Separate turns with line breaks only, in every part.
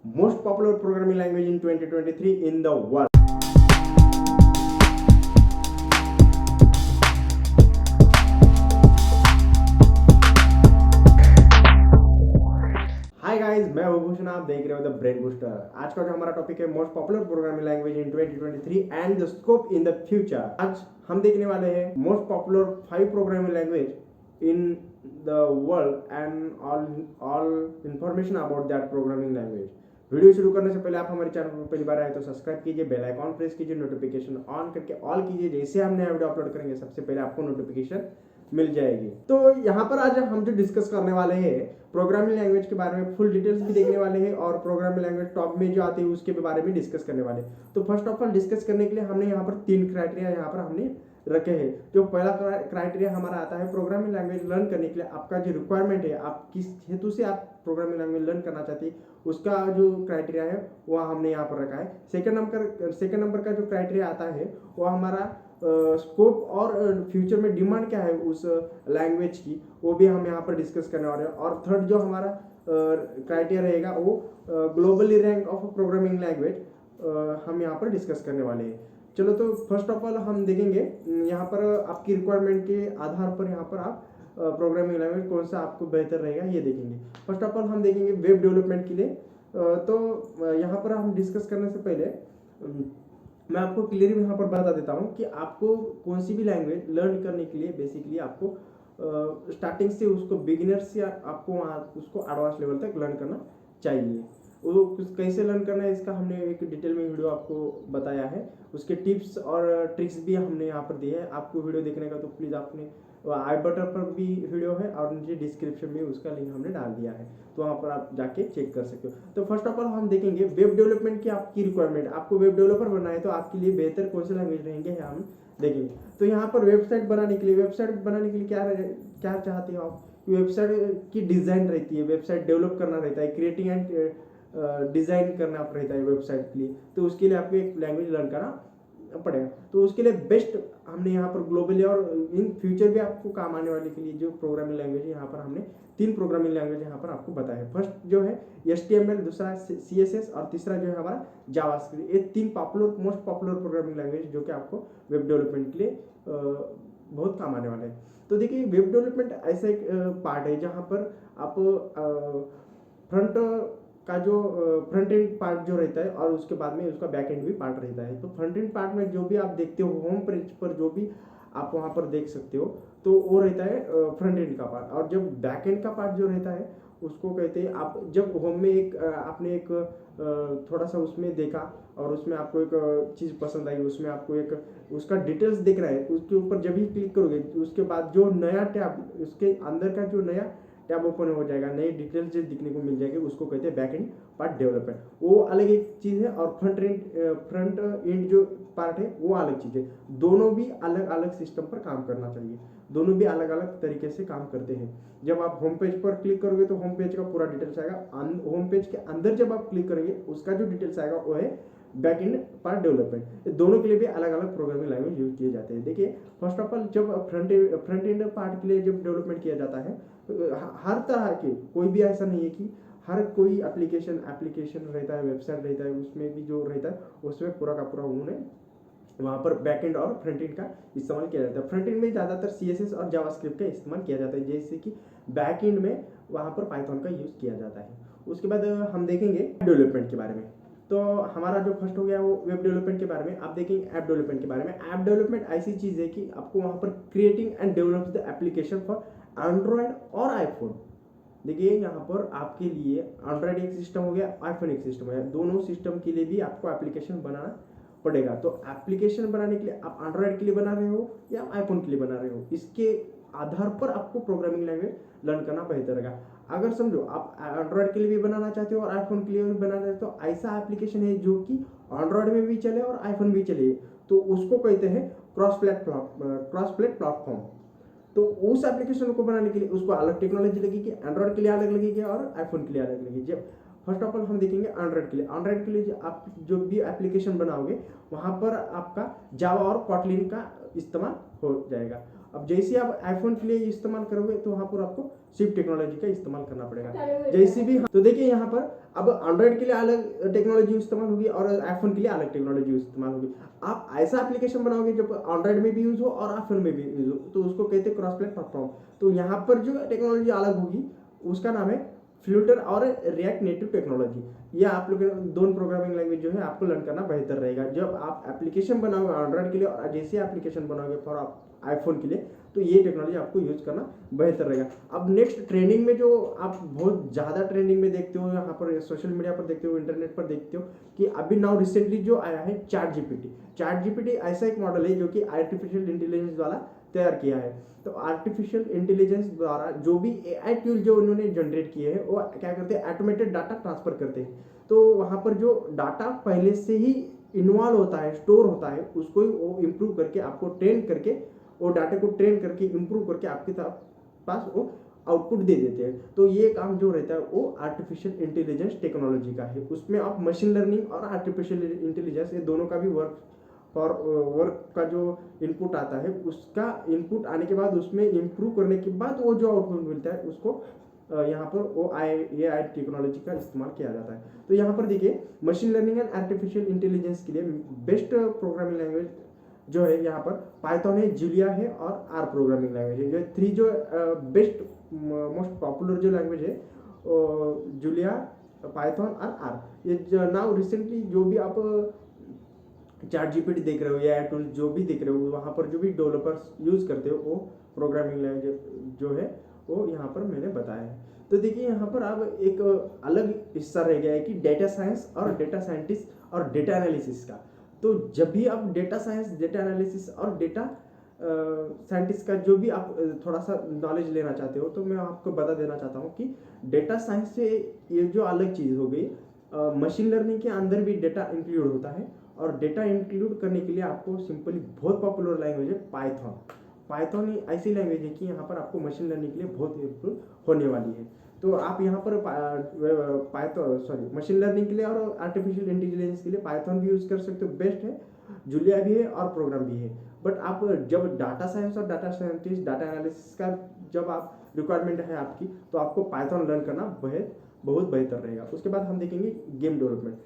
most popular programming language in 2023 in the world. Hi guys, मैं भूषण, आप देख रहे हो द ब्रेन बूस्टर। आज का जो हमारा टॉपिक है most popular programming language in 2023 and the scope in the future. आज हम देखने वाले हैं most popular 5 programming language in the world and all information about that programming language. Video शुरू करने से पहले आप हमारे चैनल पर पहली बार आए तो सब्सक्राइब कीजिए, बेल आइकॉन प्रेस कीजिए, नोटिफिकेशन ऑन करके ऑल कीजिए। जैसे हम नया वीडियो अपलोड करेंगे सबसे पहले आपको नोटिफिकेशन मिल जाएगी। तो यहाँ पर आज हम जो डिस्कस करने वाले हैं प्रोग्रामिंग लैंग्वेज के बारे में, फुल डिटेल्स भी देखने वाले हैं और प्रोग्रामिंग लैंग्वेज टॉप में जो आती है उसके बारे में डिस्कस करने वाले हैं। तो फर्स्ट ऑफ ऑल डिस्कस करने के लिए हमने यहाँ पर 3 क्राइटेरिया यहाँ पर हमने रखे हैं। जो पहला क्राइटेरिया हमारा आता है प्रोग्रामिंग लैंग्वेज लर्न करने के लिए आपका जो रिक्वायरमेंट है, आप किस हेतु से आप प्रोग्रामिंग लैंग्वेज लर्न करना चाहते हैं, उसका जो क्राइटेरिया है वह हमने यहाँ पर रखा है। सेकंड नंबर का जो क्राइटेरिया आता है वो हमारा स्कोप और फ्यूचर में डिमांड क्या है उस लैंग्वेज की, वो भी हम यहाँ पर डिस्कस करने वाले हैं। और थर्ड जो हमारा क्राइटेरिया रहेगा वो globally rank of programming language हम यहाँ पर डिस्कस करने वाले हैं। चलो, तो फर्स्ट ऑफ ऑल हम देखेंगे यहाँ पर आपकी रिक्वायरमेंट के आधार पर यहाँ पर आप प्रोग्रामिंग लैंग्वेज कौन सा आपको बेहतर रहेगा ये देखेंगे। फर्स्ट ऑफ ऑल हम देखेंगे वेब डेवलपमेंट के लिए। तो यहाँ पर हम डिस्कस करने से पहले मैं आपको क्लियरली यहाँ पर बता देता हूँ कि आपको कौन सी भी लैंग्वेज लर्न करने के लिए बेसिकली आपको स्टार्टिंग से उसको बिगिनर्स या आपको उसको एडवांस लेवल तक लर्न करना चाहिए। वो कैसे लर्न करना है इसका हमने एक डिटेल में वीडियो आपको बताया है। उसके टिप्स और ट्रिक्स भी हमने यहाँ पर दिए हैं। आपको वीडियो देखने का तो प्लीज़ आपने आई बटन पर भी वीडियो है और नीचे डिस्क्रिप्शन में उसका लिंक हमने डाल दिया है, तो वहाँ पर आप जाके चेक कर सकते हो। तो फर्स्ट ऑफ ऑल हम देखेंगे वेब डेवलपमेंट की आपकी रिक्वायरमेंट। आपको वेब डेवलपर बनना है तो आपके लिए बेहतर कौन से लैंग्वेज रहेंगे हम देखेंगे। तो यहाँ पर वेबसाइट बनाने के लिए क्या चाहते हो आप? वेबसाइट की डिज़ाइन रहती है, वेबसाइट डेवलप करना रहता है, क्रिएटिंग एंड डिज़ाइन करना रहता है वेबसाइट के लिए। तो उसके लिए आपको एक लैंग्वेज लर्न करना पड़ेगा। तो उसके लिए बेस्ट हमने यहाँ पर ग्लोबली और इन फ्यूचर भी आपको काम आने वाले के लिए जो प्रोग्रामिंग लैंग्वेज है यहाँ पर हमने 3 प्रोग्रामिंग लैंग्वेज यहाँ पर आपको बताया है। फर्स्ट जो है HTML, दूसरा CSS और तीसरा जो है हमारा जावास्क्रिप्ट। ये 3 मोस्ट पॉपुलर प्रोग्रामिंग लैंग्वेज जो कि आपको वेब डेवलपमेंट के लिए बहुत काम आने वाले हैं। तो देखिए, वेब डेवलपमेंट ऐसा एक पार्ट है जहाँ पर आप फ्रंट का जो फ्रंट एंड पार्ट जो रहता है और उसके बाद में उसका बैक एंड भी पार्ट रहता है। तो फ्रंट एंड पार्ट में जो भी आप देखते हो होम पेज पर जो भी आप वहाँ पर देख सकते हो तो वो रहता है फ्रंट एंड का पार्ट। और जब बैक एंड का पार्ट जो रहता है उसको कहते हैं, आप जब होम में आपने एक थोड़ा सा उसमें देखा और उसमें आपको एक चीज़ पसंद आई, उसमें आपको एक उसका डिटेल्स दिख रहा है, उसके ऊपर जब ही क्लिक करोगे उसके बाद जो नया टैब उसके अंदर का जो नया टैब ओपन हो जाएगा, नई डिटेल्स जो दिखने को मिल जाएगी, उसको कहते हैं बैक एंड पार्ट डेवलपमेंट। वो अलग एक चीज़ है और फ्रंट एंड जो पार्ट है वो अलग चीज़ है। दोनों भी अलग अलग सिस्टम पर काम करना चाहिए, दोनों भी अलग अलग तरीके से काम करते हैं। जब आप होम पेज पर क्लिक करोगे तो होम पेज का पूरा डिटेल्स आएगा। होम पेज के अंदर जब आप क्लिक करेंगे उसका जो डिटेल्स आएगा वो है बैक एंड पार्ट डेवलपमेंट। दोनों के लिए भी अलग अलग प्रोग्रामिंग लैंग्वेज यूज किए जाते हैं। देखिए, फर्स्ट ऑफ ऑल जब फ्रंट एंड पार्ट के लिए जब डेवलपमेंट किया जाता है, हर तरह के कोई भी ऐसा नहीं है कि हर कोई एप्लीकेशन रहता है, वेबसाइट रहता है, उसमें भी जो रहता है उसमें पूरा का पूरा उन्होंने वहाँ पर बैक एंड और फ्रंट एंड का इस्तेमाल किया जाता है। फ्रंट एंड में ज़्यादातर CSS और जावास्क्रिप्ट का इस्तेमाल किया जाता है, जैसे कि बैक एंड में वहाँ पर पाइथन का यूज़ किया जाता है। उसके बाद हम देखेंगे डेवलपमेंट के बारे में। तो हमारा जो फर्स्ट हो गया वो वेब डेवलपमेंट के बारे में। आप देखेंगे ऐप डेवलपमेंट के बारे में। ऐप डेवलपमेंट ऐसी चीज़ है कि आपको वहाँ पर creating and develop the application for Android और आईफोन। देखिए, यहाँ पर आपके लिए एंड्रॉयड एक सिस्टम हो गया, आईफोन एक सिस्टम हो गया, दोनों सिस्टम के लिए भी आपको एप्लीकेशन बनाना पड़ेगा। तो एप्लीकेशन बनाने के लिए आप एंड्रॉयड के लिए बना रहे हो या आईफोन के लिए बना रहे हो, इसके आधार पर आपको प्रोग्रामिंग लैंग्वेज लर्न करना बेहतर रहेगा। अगर समझो आप एंड्रॉयड के लिए भी बनाना चाहते हो और आईफोन के लिए भी बनाना चाहते हो, तो ऐसा एप्लीकेशन है जो कि एंड्रॉयड में भी चले और आईफोन भी चले, तो उसको कहते हैं क्रॉस प्लेट प्लेटफॉर्म। तो उस एप्लीकेशन को बनाने के लिए उसको अलग टेक्नोलॉजी लगेगी, एंड्रॉयड के लिए अलग लगेगी और आईफोन के लिए अलग लगेगी। जब फर्स्ट ऑफ ऑल हम देखेंगे एंड्रॉयड के लिए आप जो भी एप्लीकेशन बनाओगे वहाँ पर आपका जावा और कॉटलिन का इस्तेमाल हो जाएगा। अब जैसे आप आईफोन के लिए इस्तेमाल करोगे तो वहाँ पर आपको शिफ्ट टेक्नोलॉजी का इस्तेमाल करना पड़ेगा। जैसे भी तो देखिए यहाँ पर अब एंड्रॉइड के लिए अलग टेक्नोलॉजी इस्तेमाल होगी और आईफोन के लिए अलग टेक्नोलॉजी इस्तेमाल होगी। आप ऐसा एप्लीकेशन बनाओगे जब एंड्रॉइड में भी यूज हो और आईफोन में भी यूज हो, तो उसको कहते हैं क्रॉस प्लेटफॉर्म। तो यहाँ पर जो टेक्नोलॉजी अलग होगी उसका नाम है फ्लटर और रिएक्ट नेटिव टेक्नोलॉजी। ये आप लोग दोनों प्रोग्रामिंग लैंग्वेज जो है आपको लर्न करना बेहतर रहेगा। जब आप एप्लीकेशन बनाओगे एंड्रॉइड के लिए और जैसे एप्लीकेशन बनाओगे फॉर आप आईफोन के लिए, तो ये टेक्नोलॉजी आपको यूज करना बेहतर रहेगा। अब नेक्स्ट ट्रेंडिंग में जो आप बहुत ज़्यादा ट्रेंडिंग में देखते हो, यहाँ पर सोशल मीडिया पर देखते हो, इंटरनेट पर देखते हो कि अभी नाउ रिसेंटली जो आया है चैट जीपीटी। चैट जीपीटी ऐसा एक मॉडल है जो कि आर्टिफिशियल इंटेलिजेंस द्वारा तैयार किया है। तो आर्टिफिशियल इंटेलिजेंस द्वारा जो भी एआई टूल जो उन्होंने जनरेट किए हैं वो क्या करते हैं, ऑटोमेटेड डाटा ट्रांसफर करते हैं। तो वहाँ पर जो डाटा पहले से ही इन्वॉल्व होता है, स्टोर होता है, उसको ही वो इम्प्रूव करके आपको ट्रेन करके, वो डाटा को ट्रेन करके इम्प्रूव करके आपके पास वो आउटपुट दे देते हैं। तो ये काम जो रहता है वो आर्टिफिशियल इंटेलिजेंस टेक्नोलॉजी का है। उसमें आप मशीन लर्निंग और आर्टिफिशियल इंटेलिजेंस ये दोनों का भी वर्क का जो इनपुट आता है, उसका इनपुट आने के बाद उसमें इम्प्रूव करने के बाद वो जो आउटपुट मिलता है उसको यहाँ पर वो AI टेक्नोलॉजी का इस्तेमाल किया जाता है। तो यहाँ पर देखिए machine learning and artificial intelligence के लिए बेस्ट प्रोग्रामिंग लैंग्वेज जो है यहाँ पर पाइथन है, जूलिया है और आर प्रोग्रामिंग लैंग्वेज है। जो थ्री जो बेस्ट मोस्ट पॉपुलर जो लैंग्वेज है जूलिया, पाइथन और आर। ये नाउ रिसेंटली जो भी आप चैट जीपीटी देख रहे हो या टूल जो भी देख रहे हो, वहाँ पर जो भी डेवलपर्स यूज करते हो वो प्रोग्रामिंग लैंग्वेज जो है वो यहाँ पर मैंने बताया है। तो देखिए यहाँ पर अब एक अलग हिस्सा रह गया है कि डेटा साइंस और डेटा साइंटिस्ट और डेटा एनालिसिस का। तो जब भी आप डेटा साइंस, डेटा एनालिसिस और डेटा साइंटिस्ट का जो भी आप थोड़ा सा नॉलेज लेना चाहते हो, तो मैं आपको बता देना चाहता हूँ कि डेटा साइंस से ये जो अलग चीज़ हो गई, मशीन लर्निंग के अंदर भी डेटा इंक्लूड होता है। और डेटा इंक्लूड करने के लिए आपको सिंपली बहुत पॉपुलर लैंग्वेज है पाइथन। पाइथन ऐसी लैंग्वेज है कि यहाँ पर आपको मशीन लर्निंग के लिए बहुत हेल्पफुल होने वाली है। तो आप यहाँ पर मशीन लर्निंग के लिए और आर्टिफिशियल इंटेलिजेंस के लिए पाइथन भी यूज़ कर सकते हो, बेस्ट है। जूलिया भी है और प्रोग्राम भी है। बट आप जब डाटा साइंस और डाटा साइंटिस्ट, डाटा एनालिसिस का जब आप रिक्वायरमेंट है आपकी, तो आपको पाइथन लर्न करना बहुत बेहतर रहेगा। उसके बाद हम देखेंगे गेम डेवलपमेंट।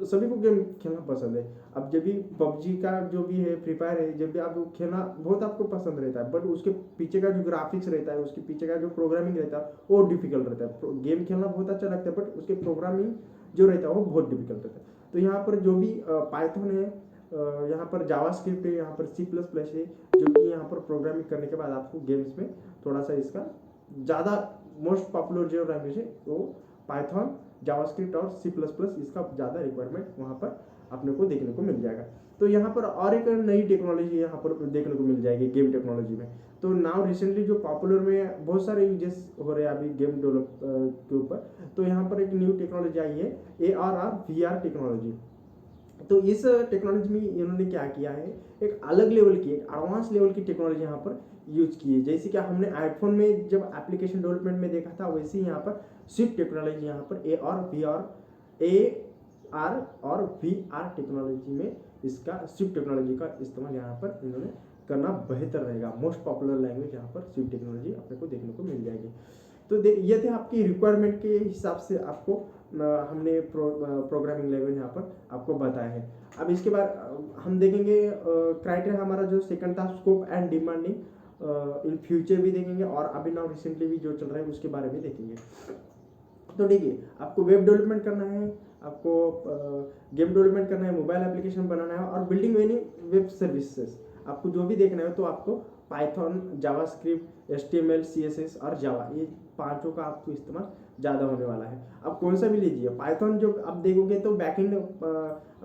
सभी को गेम खेलना पसंद है। अब जब भी पबजी का जो भी है, फ्री फायर है, जब भी आप खेलना बहुत आपको पसंद रहता है, बट उसके पीछे का जो ग्राफिक्स रहता है, उसके पीछे का जो प्रोग्रामिंग रहता है वो डिफिकल्ट रहता है। गेम खेलना बहुत अच्छा लगता है बट उसके प्रोग्रामिंग जो रहता है वो बहुत डिफिकल्ट रहता है। तो यहाँ पर जो भी पाइथन है, यहाँ पर जावास्क्रिप्ट है, यहाँ पर C++ है, जो कि यहाँ पर प्रोग्रामिंग करने के बाद आपको गेम्स में थोड़ा सा इसका ज़्यादा मोस्ट पॉपुलर जो लैंग्वेज है वो पाइथन, जावास्क्रिप्ट और C++ इसका ज़्यादा रिक्वायरमेंट वहाँ पर अपने को देखने को मिल जाएगा। तो यहाँ पर और एक नई टेक्नोलॉजी यहाँ पर देखने को मिल जाएगी गेम टेक्नोलॉजी में। तो नाउ रिसेंटली जो पॉपुलर में बहुत सारे यूजेस हो रहे हैं अभी गेम डेवलप के ऊपर। तो यहाँ पर एक न्यू टेक्नोलॉजी आई है AR और VR टेक्नोलॉजी। तो इस टेक्नोलॉजी में इन्होंने क्या किया है, एक अलग लेवल की, एक एडवांस लेवल की टेक्नोलॉजी यहाँ पर यूज की है। जैसे कि हमने आईफोन में जब एप्लीकेशन डेवलपमेंट में देखा था, वैसे ही यहाँ पर स्विफ्ट टेक्नोलॉजी यहाँ पर AR और VR टेक्नोलॉजी में इसका स्विफ्ट टेक्नोलॉजी का इस्तेमाल यहाँ पर इन्होंने करना बेहतर रहेगा। मोस्ट पॉपुलर लैंग्वेज यहाँ पर स्विफ्ट टेक्नोलॉजी अपने को देखने को मिल जाएगी। तो ये थे आपकी रिक्वायरमेंट के हिसाब से आपको हमने प्रोग्रामिंग लैंग्वेज यहाँ पर आपको बताया है। अब इसके बाद हम देखेंगे क्राइटेरिया हमारा जो सेकंड था, scope and demanding in future भी देखेंगे और अभी नाउ रिसेंटली भी जो चल रहा है उसके बारे में देखेंगे। तो देखिए, आपको वेब डेवलपमेंट करना है, आपको गेम डेवलपमेंट करना है, मोबाइल एप्लीकेशन बनाना है और बिल्डिंग एनी वेब सर्विसेज, आपको जो भी देखना है तो आपको पाइथन, जावास्क्रिप्ट, HTML, CSS और जावा, ये पांचों का आपको इस्तेमाल ज़्यादा होने वाला है। अब कौन सा भी लीजिए, पाइथन जो आप देखोगे तो बैकएंड,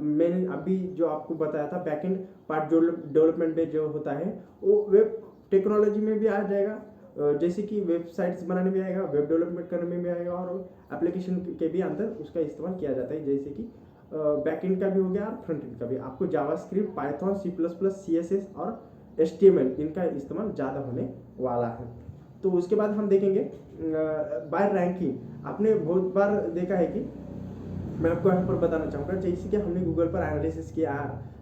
मैंने अभी जो आपको बताया था बैकएंड पार्ट डेवलपमेंट में जो होता है वो वेब टेक्नोलॉजी में भी आ जाएगा। जैसे कि वेबसाइट्स बनाने में आएगा, वेब डेवलपमेंट करने में आएगा और एप्लीकेशन के भी अंदर उसका इस्तेमाल किया जाता है। जैसे कि बैकएंड का भी हो गया और फ्रंट एंड का भी। आपको जावास्क्रिप्ट, पाइथन, C++, CSS और HTML इनका इस्तेमाल ज़्यादा होने वाला है। तो उसके बाद हम देखेंगे बाय रैंकिंग। आपने बहुत बार देखा है कि मैं आपको यहाँ पर बताना चाहूँगा, जैसे कि हमने गूगल पर एनालिसिस किया,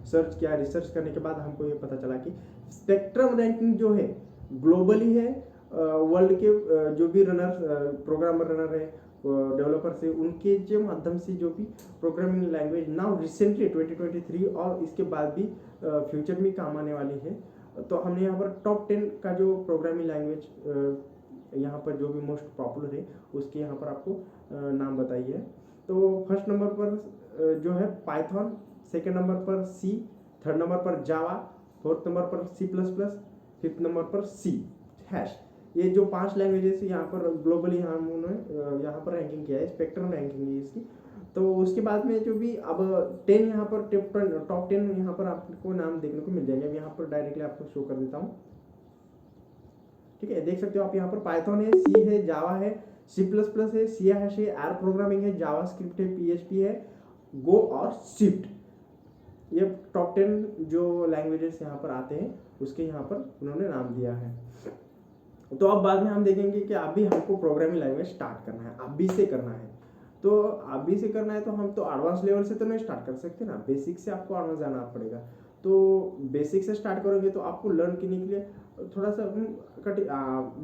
सर्च किया, रिसर्च करने के बाद हमको ये पता चला कि स्पेक्ट्रम रैंकिंग जो है ग्लोबली है, वर्ल्ड के जो भी रनर प्रोग्रामर रनर है, डेवलपर्स है, उनके जो माध्यम से जो भी प्रोग्रामिंग लैंग्वेज नाउ रिसेंटली 2023 और इसके बाद भी फ्यूचर में काम आने वाली है। तो हमने यहाँ पर टॉप 10 का जो प्रोग्रामिंग लैंग्वेज यहाँ पर जो भी मोस्ट पॉपुलर है उसके यहाँ पर आपको नाम बताई है। तो फर्स्ट नंबर पर जो है पाइथन, सेकेंड नंबर पर सी, थर्ड नंबर पर जावा, फोर्थ नंबर पर C plus plus, fifth number पर सी हैश। ये जो 5 लैंग्वेजेस यहाँ पर ग्लोबली उन्होंने यहाँ पर रैंकिंग किया है, स्पेक्ट्रम रैंकिंग है इसकी। तो उसके बाद में जो भी अब 10 यहाँ पर टॉप 10 यहाँ पर आपको नाम देखने को मिल जाएंगे। अब यहाँ पर डायरेक्टली आपको शो कर देता हूँ, ठीक है, देख सकते हो आप यहाँ पर पाइथन है, सी है, जावा है, सी प्लस प्लस है, सी हैश है, आर प्रोग्रामिंग है, जावा स्क्रिप्ट है, पीएचपी है, गो और स्विफ्ट। ये टॉप 10 जो लैंग्वेजेस यहाँ पर आते हैं उसके यहाँ पर उन्होंने नाम दिया है। तो अब बाद में हम देखेंगे कि अभी हमको प्रोग्रामिंग लैंग्वेज स्टार्ट करना है, अभी से करना है। तो अभी से करना है तो हम तो एडवांस लेवल से तो नहीं स्टार्ट कर सकते ना, बेसिक से आपको एडवांस जाना पड़ेगा। तो बेसिक से स्टार्ट करोगे तो आपको लर्न करने के लिए थोड़ा सा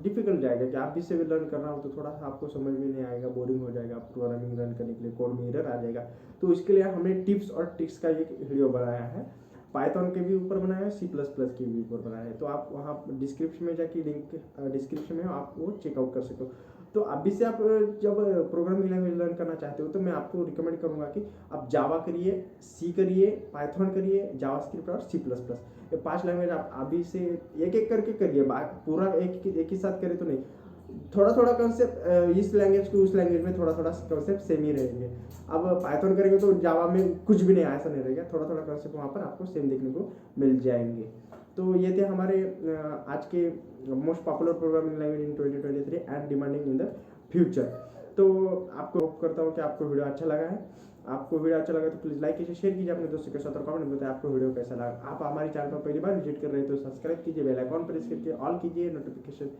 डिफिकल्ट जाएगा कि आप भी से भी लर्न करना हो तो थोड़ा सा आपको समझ में नहीं आएगा, बोरिंग हो जाएगा, प्रोग्रामिंग रन करने के लिए कोड में एरर आ जाएगा। तो इसके लिए हमने टिप्स और ट्रिक्स का एक वीडियो बनाया है, पाइथन के भी ऊपर बनाया है, सी प्लस प्लस के भी ऊपर बनाया है। तो आप वहाँ डिस्क्रिप्शन में जाके लिंक डिस्क्रिप्शन में आप वो चेकआउट कर सकते हो। तो अभी से आप जब प्रोग्रामिंग लैंग्वेज लर्न करना चाहते हो तो मैं आपको रिकमेंड करूँगा कि आप जावा करिए, सी करिए, पाइथन करिए, जावा स्क्रिप्ट और सी प्लस प्लस, ये 5 लैंग्वेज आप अभी से एक एक करके करिए। पूरा एक ही साथ करें तो नहीं, थोड़ा थोड़ा कॉन्सेप्ट इस लैंग्वेज को उस लैंग्वेज में थोड़ा थोड़ा कॉन्सेप्ट सेम ही रहेंगे। अब पाइथन करेंगे तो जावा में कुछ भी नहीं ऐसा नहीं रहेगा, थोड़ा थोड़ा कॉन्सेप्ट वहाँ पर आपको सेम देखने को मिल जाएंगे। तो ये थे हमारे आज के most popular programming language in 2023 and demanding in the future. तो आपको होप करता हूँ कि आपको वीडियो अच्छा लगा है। आपको वीडियो अच्छा लगा तो प्लीज़ लाइक कीजिए, शेयर कीजिए अपने दोस्तों के साथ और कमेंट में बताएं आपको वीडियो कैसा लगा। आप हमारे चैनल पर पहली बार विजिट कर रहे हैं तो सब्सक्राइब कीजिए, बेल आइकॉन प्रेस करके ऑल कीजिए, नोटिफिकेशन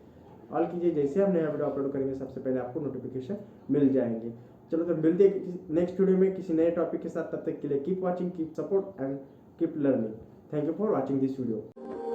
ऑल कीजिए, जैसे हम नया वीडियो अपलोड करेंगे सबसे पहले आपको नोटिफिकेशन मिल जाएंगे। चलो तो मिलते हैं नेक्स्ट वीडियो में किसी नए टॉपिक के साथ, तब तक के लिए keep watching, keep support and keep learning. Thank you for watching this video.